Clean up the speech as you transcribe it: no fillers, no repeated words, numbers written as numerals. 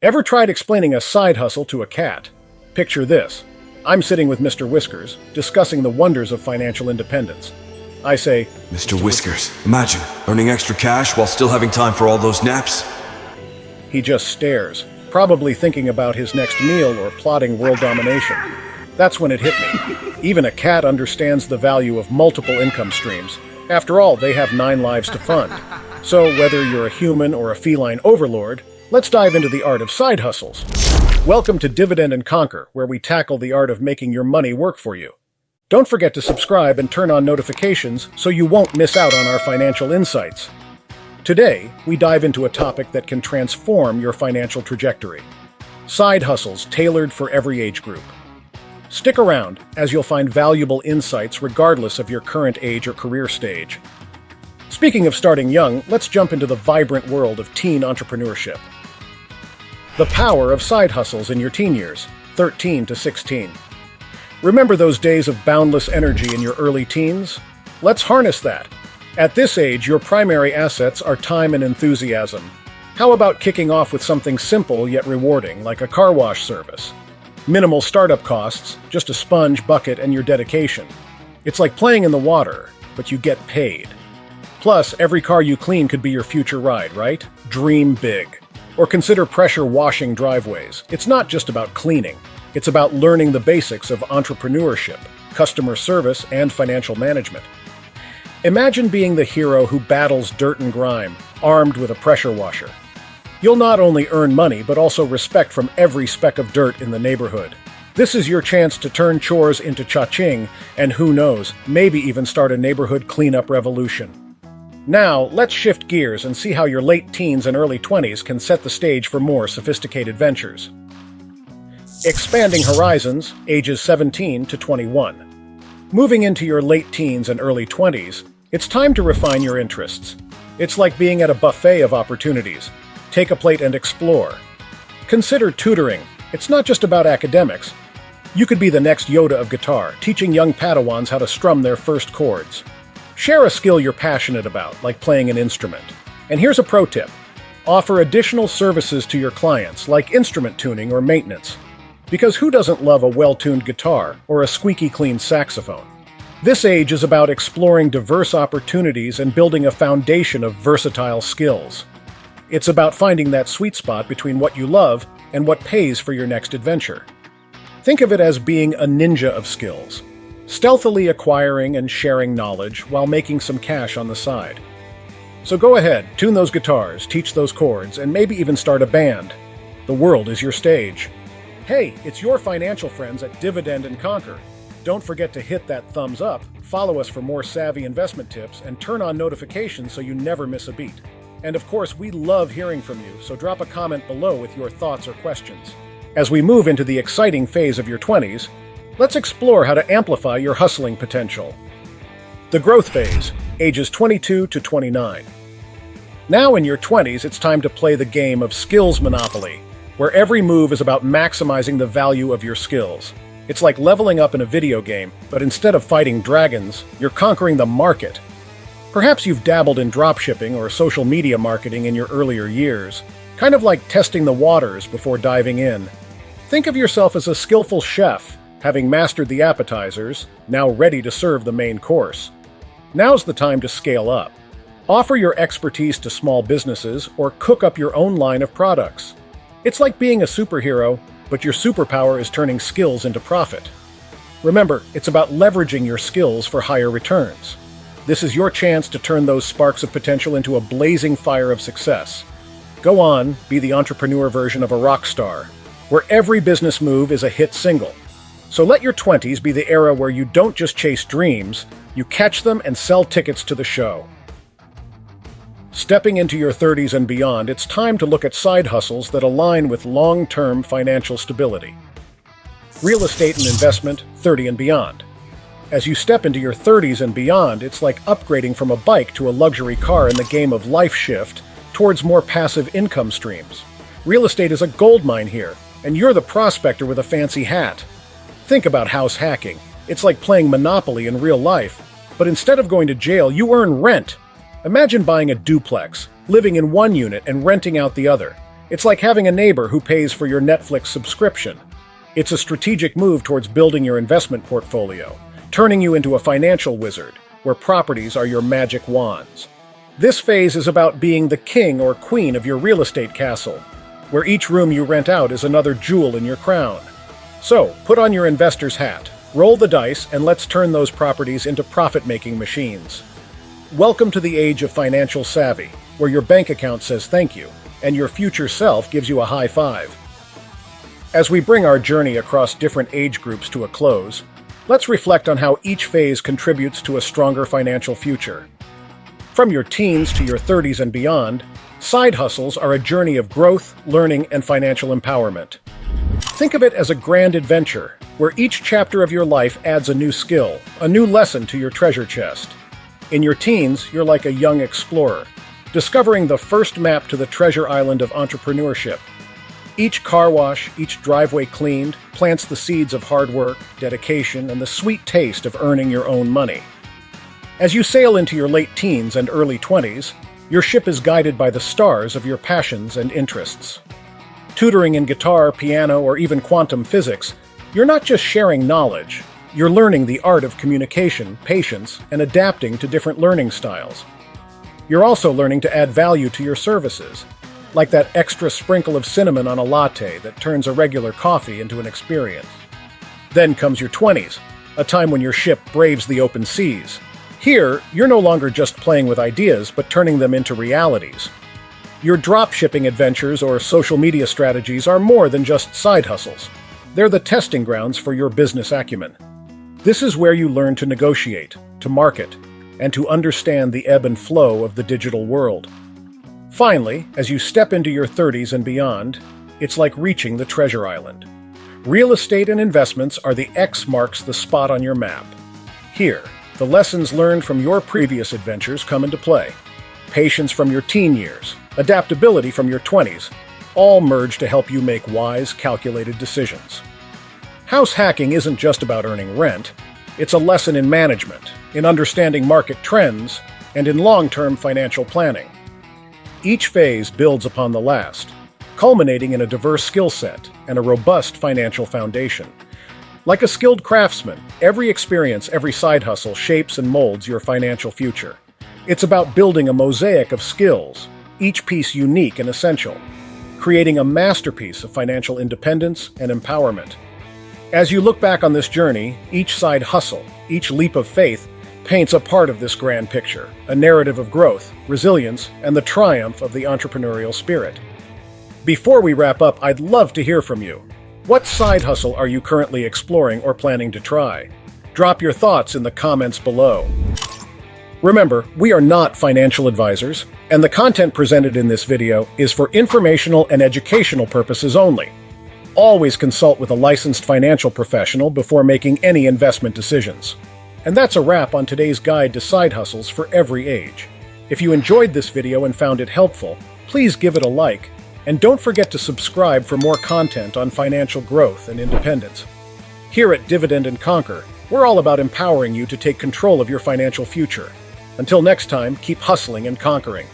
Ever tried explaining a side hustle to a cat? Picture this. I'm sitting with Mr. Whiskers, discussing the wonders of financial independence. I say, Mr. Whiskers, imagine earning extra cash while still having time for all those naps. He just stares, probably thinking about his next meal or plotting world domination. That's when it hit me. Even a cat understands the value of multiple income streams. After all, they have 9 lives to fund. So whether you're a human or a feline overlord, let's dive into the art of side hustles. Welcome to Dividend and Conquer, where we tackle the art of making your money work for you. Don't forget to subscribe and turn on notifications so you won't miss out on our financial insights. Today, we dive into a topic that can transform your financial trajectory. Side hustles tailored for every age group. Stick around, as you'll find valuable insights regardless of your current age or career stage. Speaking of starting young, let's jump into the vibrant world of teen entrepreneurship. The power of side hustles in your teen years, 13 to 16. Remember those days of boundless energy in your early teens? Let's harness that. At this age, your primary assets are time and enthusiasm. How about kicking off with something simple yet rewarding, like a car wash service? Minimal startup costs, just a sponge, bucket, and your dedication. It's like playing in the water, but you get paid. Plus, every car you clean could be your future ride, right? Dream big. Or consider pressure washing driveways. It's not just about cleaning. It's about learning the basics of entrepreneurship, customer service, and financial management. Imagine being the hero who battles dirt and grime, armed with a pressure washer. You'll not only earn money, but also respect from every speck of dirt in the neighborhood. This is your chance to turn chores into cha-ching, and who knows, maybe even start a neighborhood cleanup revolution. Now, let's shift gears and see how your late teens and early 20s can set the stage for more sophisticated ventures. Expanding horizons, ages 17 to 21. Moving into your late teens and early 20s, it's time to refine your interests. It's like being at a buffet of opportunities. Take a plate and explore. Consider tutoring. It's not just about academics. You could be the next Yoda of guitar, teaching young Padawans how to strum their first chords. Share a skill you're passionate about, like playing an instrument. And here's a pro tip. Offer additional services to your clients, like instrument tuning or maintenance. Because who doesn't love a well-tuned guitar or a squeaky clean saxophone? This age is about exploring diverse opportunities and building a foundation of versatile skills. It's about finding that sweet spot between what you love and what pays for your next adventure. Think of it as being a ninja of skills, stealthily acquiring and sharing knowledge while making some cash on the side. So go ahead, tune those guitars, teach those chords, and maybe even start a band. The world is your stage. Hey, it's your financial friends at Dividend and Conquer. Don't forget to hit that thumbs up, follow us for more savvy investment tips, and turn on notifications so you never miss a beat. And of course, we love hearing from you, so drop a comment below with your thoughts or questions. As we move into the exciting phase of your 20s, let's explore how to amplify your hustling potential. The growth phase, ages 22 to 29. Now in your 20s, it's time to play the game of skills monopoly, where every move is about maximizing the value of your skills. It's like leveling up in a video game, but instead of fighting dragons, you're conquering the market. Perhaps you've dabbled in dropshipping or social media marketing in your earlier years, kind of like testing the waters before diving in. Think of yourself as a skillful chef, having mastered the appetizers, now ready to serve the main course. Now's the time to scale up. Offer your expertise to small businesses or cook up your own line of products. It's like being a superhero, but your superpower is turning skills into profit. Remember, it's about leveraging your skills for higher returns. This is your chance to turn those sparks of potential into a blazing fire of success. Go on, be the entrepreneur version of a rock star, where every business move is a hit single. So let your 20s be the era where you don't just chase dreams, you catch them and sell tickets to the show. Stepping into your 30s and beyond, it's time to look at side hustles that align with long-term financial stability. Real estate and investment, 30 and beyond. As you step into your 30s and beyond, it's like upgrading from a bike to a luxury car in the game of life shift towards more passive income streams. Real estate is a goldmine here, and you're the prospector with a fancy hat. Think about house hacking. It's like playing Monopoly in real life, but instead of going to jail, you earn rent. Imagine buying a duplex, living in one unit and renting out the other. It's like having a neighbor who pays for your Netflix subscription. It's a strategic move towards building your investment portfolio, turning you into a financial wizard, where properties are your magic wands. This phase is about being the king or queen of your real estate castle, where each room you rent out is another jewel in your crown. So, put on your investor's hat, roll the dice, and let's turn those properties into profit-making machines. Welcome to the age of financial savvy, where your bank account says thank you, and your future self gives you a high five. As we bring our journey across different age groups to a close, let's reflect on how each phase contributes to a stronger financial future. From your teens to your 30s and beyond, side hustles are a journey of growth, learning, and financial empowerment. Think of it as a grand adventure, where each chapter of your life adds a new skill, a new lesson to your treasure chest. In your teens, you're like a young explorer, discovering the first map to the treasure island of entrepreneurship. Each car wash, each driveway cleaned, plants the seeds of hard work, dedication, and the sweet taste of earning your own money. As you sail into your late teens and early 20s, your ship is guided by the stars of your passions and interests. Tutoring in guitar, piano, or even quantum physics, you're not just sharing knowledge, you're learning the art of communication, patience, and adapting to different learning styles. You're also learning to add value to your services, like that extra sprinkle of cinnamon on a latte that turns a regular coffee into an experience. Then comes your 20s, a time when your ship braves the open seas. Here, you're no longer just playing with ideas, but turning them into realities. Your drop-shipping adventures or social media strategies are more than just side hustles. They're the testing grounds for your business acumen. This is where you learn to negotiate, to market, and to understand the ebb and flow of the digital world. Finally, as you step into your 30s and beyond, it's like reaching the treasure island. Real estate and investments are the X marks the spot on your map. Here, the lessons learned from your previous adventures come into play. Patience from your teen years, adaptability from your 20s, all merge to help you make wise, calculated decisions. House hacking isn't just about earning rent. It's a lesson in management, in understanding market trends, and in long-term financial planning. Each phase builds upon the last, culminating in a diverse skill set and a robust financial foundation. Like a skilled craftsman, every experience, every side hustle shapes and molds your financial future. It's about building a mosaic of skills, each piece unique and essential, creating a masterpiece of financial independence and empowerment. As you look back on this journey, each side hustle, each leap of faith, paints a part of this grand picture, a narrative of growth, resilience, and the triumph of the entrepreneurial spirit. Before we wrap up, I'd love to hear from you. What side hustle are you currently exploring or planning to try? Drop your thoughts in the comments below. Remember, we are not financial advisors, and the content presented in this video is for informational and educational purposes only. Always consult with a licensed financial professional before making any investment decisions. And that's a wrap on today's guide to side hustles for every age. If you enjoyed this video and found it helpful, please give it a like, and don't forget to subscribe for more content on financial growth and independence. Here at Dividend and Conquer, we're all about empowering you to take control of your financial future. Until next time, keep hustling and conquering.